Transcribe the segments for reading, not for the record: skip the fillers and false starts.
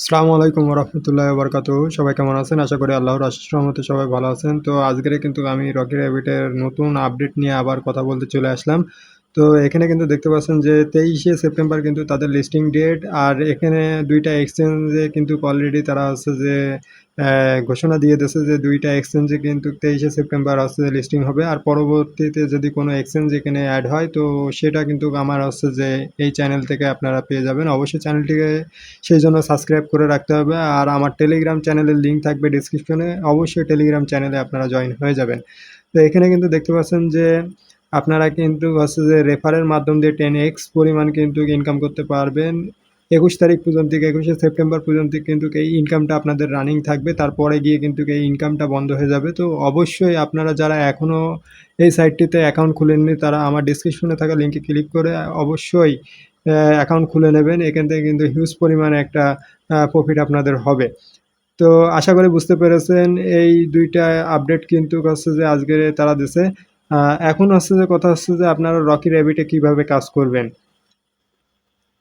আসসালামু আলাইকুম রহমতুল্লাহ বরকাতু। সবাই কেমন আছেন? আশা করি আল্লাহর আশিস রহমতে সবাই ভালো আছেন। তো আজকের কিন্তু আমি রকি র্যাবিটের নতুন আপডেট নিয়ে আবার কথা বলতে চলে আসলাম। তো এখানে কিন্তু দেখতে পাচ্ছেন যে 23শে সেপ্টেম্বর কিন্তু তাদের লিস্টিং ডেট। আর এখানে ২টা এক্সচেঞ্জে কিন্তু অলরেডি তারা হচ্ছে যে ঘোষণা দিয়ে দিয়েছে যে ২টা এক্সচেঞ্জে কিন্তু 23শে সেপ্টেম্বর হচ্ছে যে লিস্টিং হবে। আর পরবর্তীতে যদি কোনো এক্সচেঞ্জ এখানে অ্যাড হয় তো সেটা কিন্তু আমার হচ্ছে যে এই চ্যানেল থেকে আপনারা পেয়ে যাবেন। অবশ্যই চ্যানেলটিকে সেই জন্য সাবস্ক্রাইব করে রাখতে হবে। আর আমার টেলিগ্রাম চ্যানেলের লিঙ্ক থাকবে ডিসক্রিপশনে। অবশ্যই টেলিগ্রাম চ্যানেলে আপনারা জয়েন হয়ে যাবেন। তো এখানে কিন্তু দেখতে পাচ্ছেন যে আপনারা কিন্তু হচ্ছে যে রেফারের মাধ্যম দিয়ে 10x পরিমাণ কিন্তু ইনকাম করতে পারবেন। ২১ তারিখ পর্যন্ত ২১শে সেপ্টেম্বর পর্যন্ত কিন্তু এই ইনকামটা আপনাদের রানিং থাকবে। তারপরে গিয়ে কিন্তু এই ইনকামটা বন্ধ হয়ে যাবে। তো অবশ্যই আপনারা যারা এখনও এই সাইটটিতে অ্যাকাউন্ট খুলেননি তারা আমার ডিসক্রিপশনে থাকা লিঙ্কে ক্লিক করে অবশ্যই অ্যাকাউন্ট খুলে নেবেন। এখান থেকে কিন্তু হিউজ পরিমাণে একটা প্রফিট আপনাদের হবে। তো আশা করি বুঝতে পেরেছেন এই ২ টা আপডেট কিন্তু হচ্ছে যে আজকে তারা দিছে। এখন হচ্ছে যে কথা হচ্ছে যে আপনারা রকি র‍্যাবিটে কিভাবে কাজ করবেন।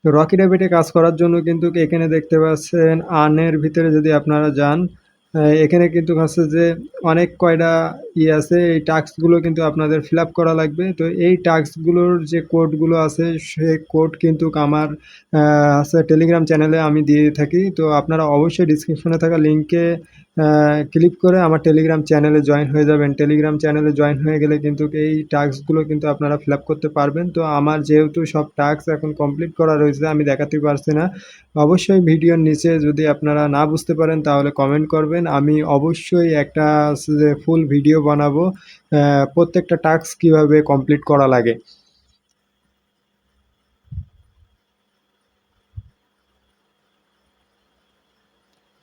তো রকি র‍্যাবিটে কাজ করার জন্য কিন্তু এখানে দেখতে পাচ্ছেন আর্নের ভিতরে যদি আপনারা যান, এখানে কিন্তু হচ্ছে যে অনেক কয়টা আছে। এই টাস্কগুলো কিন্তু আপনাদের ফিল আপ করা লাগবে। তো এই টাস্কগুলোর যে কোডগুলো আছে সেই কোড কিন্তু আমার হচ্ছে টেলিগ্রাম চ্যানেলে আমি দিয়ে থাকি। তো আপনারা অবশ্যই ডিসক্রিপশনে থাকা লিঙ্কে ক্লিক করে আমার টেলিগ্রাম চ্যানেলে জয়েন হয়ে যাবেন। টেলিগ্রাম চ্যানেলে জয়েন হয়ে গেলে কিন্তু এই টাস্কগুলো কিন্তু আপনারা ফিল আপ করতে পারবেন। তো আমার যেহেতু সব টাস্ক এখন কমপ্লিট করা রয়েছে আমি দেখাতে পারছি না। অবশ্যই ভিডিওর নিচে যদি আপনারা না বুঝতে পারেন তাহলে কমেন্ট করবেন। আমি অবশ্যই একটা হচ্ছে যে ফুল ভিডিও বানাবো প্রত্যেকটা টাস্ক কিভাবে কমপ্লিট করা লাগে।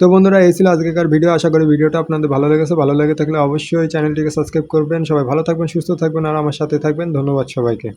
তো বন্ধুরা এই ছিল আজকেকার ভিডিও। আশা করি ভিডিওটা আপনাদের ভালো লেগেছে। ভালো লেগে থাকলে অবশ্যই চ্যানেলটিকে সাবস্ক্রাইব করবেন। সবাই ভালো থাকবেন, সুস্থ থাকবেন আর আমার সাথে থাকবেন। ধন্যবাদ সবাইকে।